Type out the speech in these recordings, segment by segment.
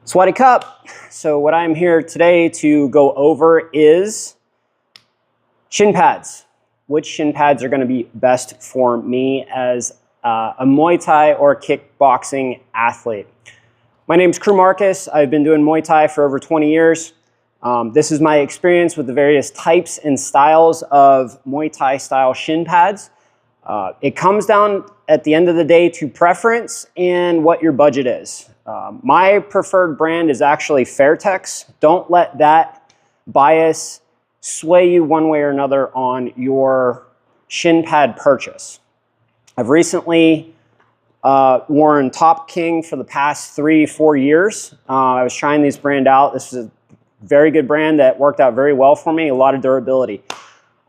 Swaddy Cup. So what I'm here today to go over is shin pads. Which shin pads are going to be best for me as a Muay Thai or kickboxing athlete. My name's Crew Marcus. I've been doing Muay Thai for over 20 years. This is my experience with the various types and styles of Muay Thai style shin pads. It comes down at the end of the day to preference and what your budget is. My preferred brand is actually Fairtex. Don't let that bias sway you one way or another on your shin pad purchase. I've recently worn Top King for the past 3-4 years. I was trying these brand out. This is a very good brand that worked out very well for me, a lot of durability.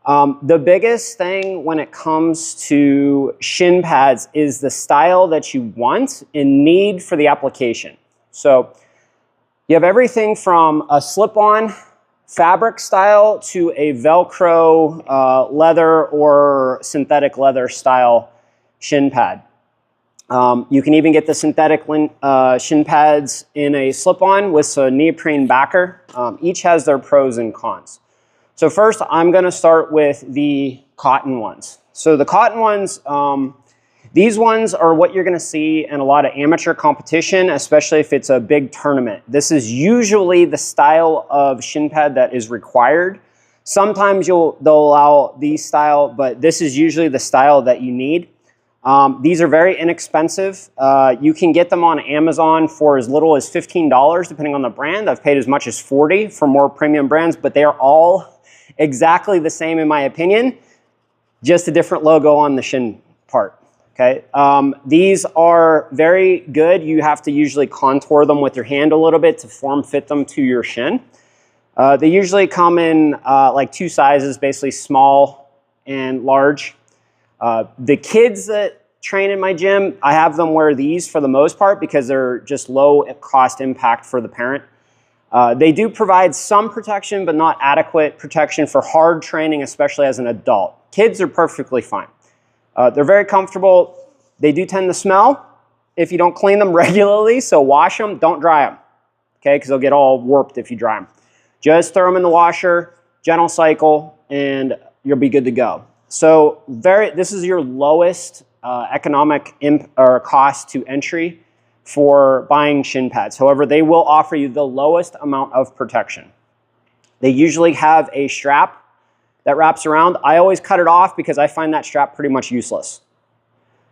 The biggest thing when it comes to shin pads is the style that you want and need for the application. So you have everything from a slip-on fabric style to a Velcro leather or synthetic leather style shin pad. You can even get the synthetic shin pads in a slip-on with a neoprene backer. Each has their pros and cons. So first, I'm going to start with the cotton ones. So the cotton ones, these ones are what you're going to see in a lot of amateur competition, especially if it's a big tournament. This is usually the style of shin pad that is required. Sometimes they'll allow these style, but this is usually the style that you need. These are very inexpensive. You can get them on Amazon for as little as $15, depending on the brand. I've paid as much as $40 for more premium brands, but they are all exactly the same in my opinion, just a different logo on the shin part, okay? These are very good. You have to usually contour them with your hand a little bit to form fit them to your shin. They usually come in like 2 sizes, basically small and large. The kids that train in my gym, I have them wear these for the most part because they're just low cost impact for the parent. They do provide some protection, but not adequate protection for hard training, especially as an adult. Kids are perfectly fine. They're very comfortable. They do tend to smell if you don't clean them regularly, so wash them, don't dry them, okay, because they'll get all warped if you dry them. Just throw them in the washer, gentle cycle, and you'll be good to go. So this is your lowest economic cost to entry for buying shin pads. However, they will offer you the lowest amount of protection. They usually have a strap that wraps around. I always cut it off because I find that strap pretty much useless.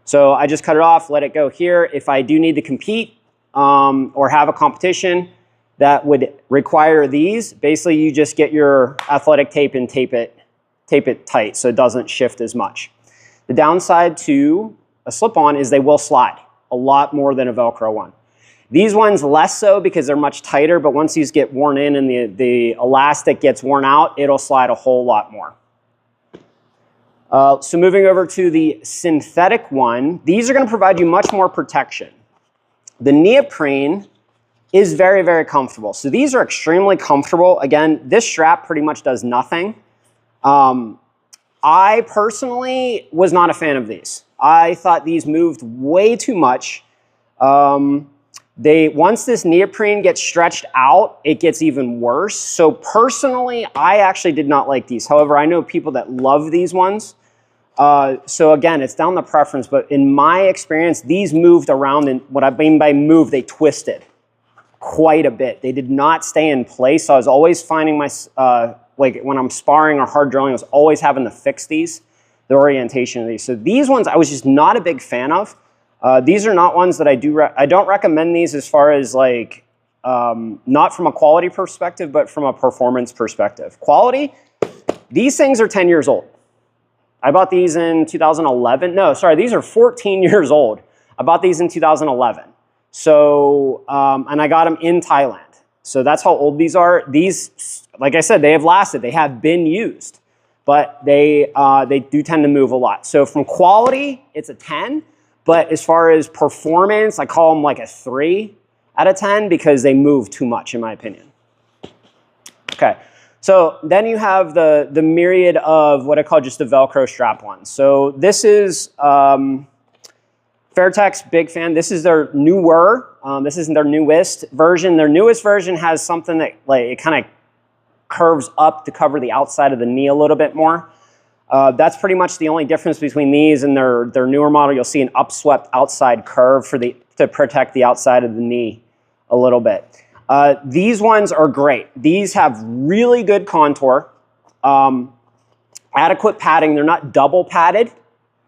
So I just cut it off, let it go here. If I do need to compete or have a competition that would require these, basically you just get your athletic tape and tape it tight so it doesn't shift as much. The downside to a slip-on is they will slide a lot more than a Velcro one. These ones less so because they're much tighter, but once these get worn in and the elastic gets worn out, it'll slide a whole lot more. So moving over to the synthetic one, these are going to provide you much more protection. The neoprene is very, very comfortable. So these are extremely comfortable. Again, this strap pretty much does nothing. I personally was not a fan of these. I thought these moved way too much. Once this neoprene gets stretched out, it gets even worse. So personally, I actually did not like these. However, I know people that love these ones. So again, it's down to preference, but in my experience, these moved around, and what I mean by move, they twisted quite a bit. They did not stay in place. So I was always finding like when I'm sparring or hard drilling, I was always having to fix these, the orientation of these. So these ones I was just not a big fan of. These are not ones that I don't recommend these as far as like, not from a quality perspective, but from a performance perspective. Quality, these things are 10 years old. I bought these in 2011. No, sorry, these are 14 years old. I bought these in 2011. So, and I got them in Thailand. So that's how old these are. These, like I said, they have lasted. They have been used, but they do tend to move a lot. So from quality, it's a 10. But as far as performance, I call them like a 3 out of 10 because they move too much, in my opinion. Okay, so then you have the myriad of what I call just the Velcro strap ones. So this is Fairtex, big fan. This is their newer This isn't their newest version. Their newest version has something that it kind of curves up to cover the outside of the knee a little bit more. That's pretty much the only difference between these and their newer model. You'll see an upswept outside curve to protect the outside of the knee a little bit. These ones are great. These have really good contour, adequate padding. They're not double padded,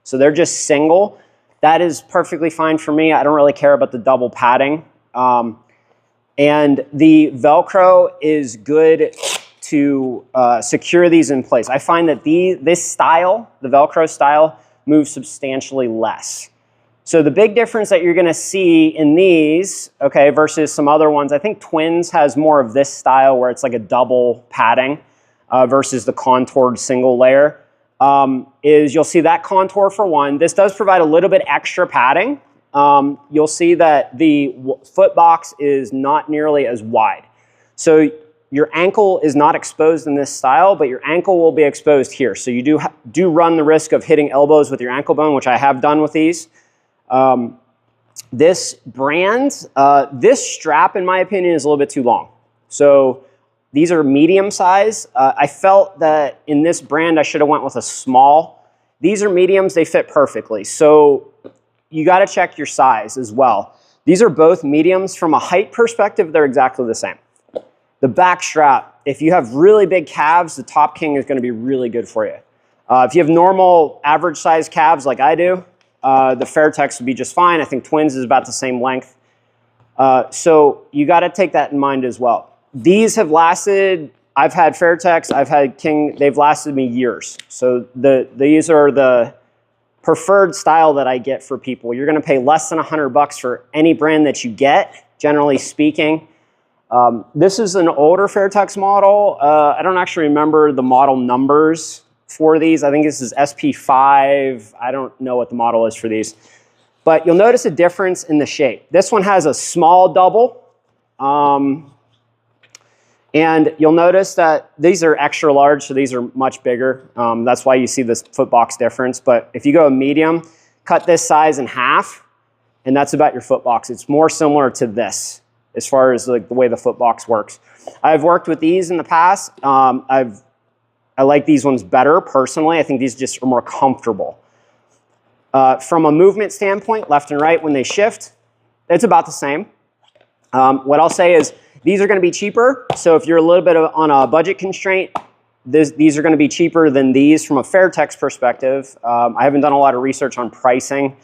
so they're just single. That is perfectly fine for me. I don't really care about the double padding. And the Velcro is good to secure these in place. I find that this style, the Velcro style, moves substantially less. So the big difference that you're gonna see in these, okay, versus some other ones, I think Twins has more of this style where it's like a double padding versus the contoured single layer. Is you'll see that contour for one. This does provide a little bit extra padding. You'll see that the foot box is not nearly as wide. So your ankle is not exposed in this style, but your ankle will be exposed here. So you do run the risk of hitting elbows with your ankle bone, which I have done with these. This brand, this strap, in my opinion, is a little bit too long. So these are medium size. I felt that in this brand, I should have went with a small. These are mediums, they fit perfectly. So you gotta check your size as well. These are both mediums. From a height perspective, they're exactly the same. The back strap, if you have really big calves, the Top King is gonna be really good for you. If you have normal average size calves like I do, the Fairtex would be just fine. I think Twins is about the same length. So you gotta take that in mind as well. These have lasted, I've had Fairtex, I've had King, they've lasted me years. So these are the preferred style that I get for people. You're gonna pay less than $100 for any brand that you get, generally speaking. This is an older Fairtex model. I don't actually remember the model numbers for these. I think this is SP5. I don't know what the model is for these. But you'll notice a difference in the shape. This one has a small double. And you'll notice that these are extra large, so these are much bigger. That's why you see this foot box difference. But if you go a medium, cut this size in half, and that's about your foot box. It's more similar to this as far as like the way the foot box works. I've worked with these in the past. I like these ones better personally. I think these just are more comfortable. From a movement standpoint, left and right when they shift, it's about the same. What I'll say is these are going to be cheaper. So if you're a little bit on a budget constraint, these are going to be cheaper than these from a Fairtex perspective. I haven't done a lot of research on pricing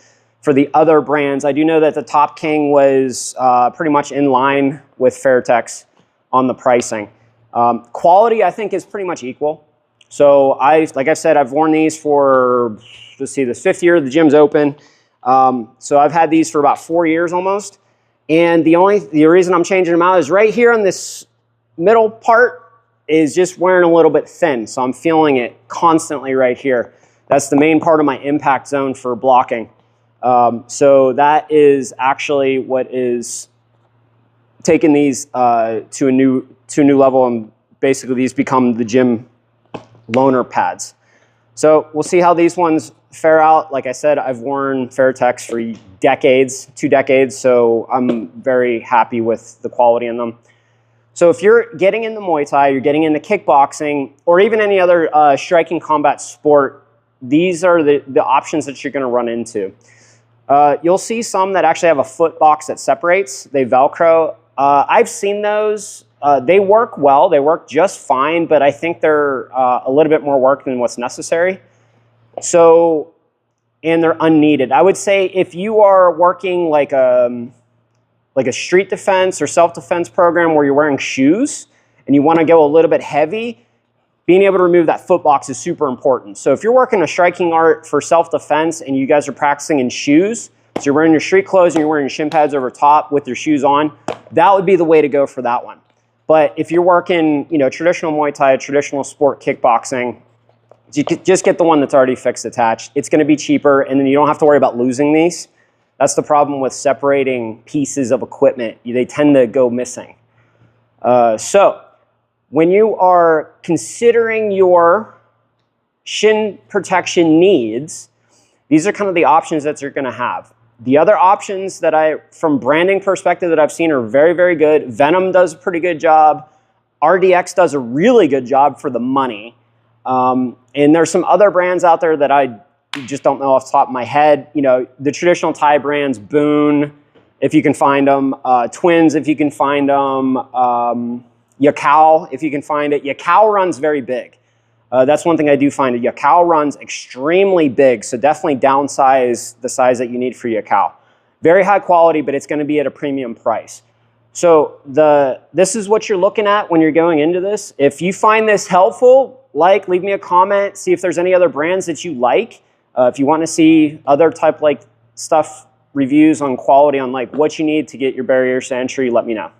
for the other brands. I do know that the Top King was pretty much in line with Fairtex on the pricing. Quality, I think, is pretty much equal. So like I said, I've worn these for, let's see, this 5th year the gym's open. So I've had these for about 4 years almost. And the reason I'm changing them out is right here on this middle part is just wearing a little bit thin. So I'm feeling it constantly right here. That's the main part of my impact zone for blocking. So that is actually what is taking these to a new level, and basically these become the gym loaner pads. So we'll see how these ones fare out. Like I said, I've worn Fairtex for decades, 2 decades, so I'm very happy with the quality in them. So if you're getting into Muay Thai, you're getting into kickboxing, or even any other striking combat sport, these are the options that you're gonna run into. You'll see some that actually have a foot box that separates. They Velcro. I've seen those. They work well. They work just fine, but I think they're a little bit more work than what's necessary. So, and they're unneeded. I would say if you are working like a street defense or self-defense program where you're wearing shoes and you want to go a little bit heavy, being able to remove that foot box is super important. So if you're working a striking art for self-defense and you guys are practicing in shoes, so you're wearing your street clothes and you're wearing your shin pads over top with your shoes on, that would be the way to go for that one. But if you're working, traditional Muay Thai, traditional sport kickboxing, you just get the one that's already fixed attached. It's going to be cheaper, and then you don't have to worry about losing these. That's the problem with separating pieces of equipment. They tend to go missing. So when you are considering your shin protection needs, these are kind of the options that you're going to have. The other options that from branding perspective that I've seen are very, very good. Venom does a pretty good job. RDX does a really good job for the money. And there's some other brands out there that I just don't know off the top of my head. You know, the traditional Thai brands, Boon, if you can find them, Twins, if you can find them, Yakao, if you can find it. Yakao runs very big. That's one thing I do find. Yakao runs extremely big, so definitely downsize the size that you need for Yakao. Very high quality, but it's going to be at a premium price. So this is what you're looking at when you're going into this. If you find this helpful, leave me a comment, see if there's any other brands that you like. If you want to see other type stuff, reviews on quality on what you need to get your barriers to entry, let me know.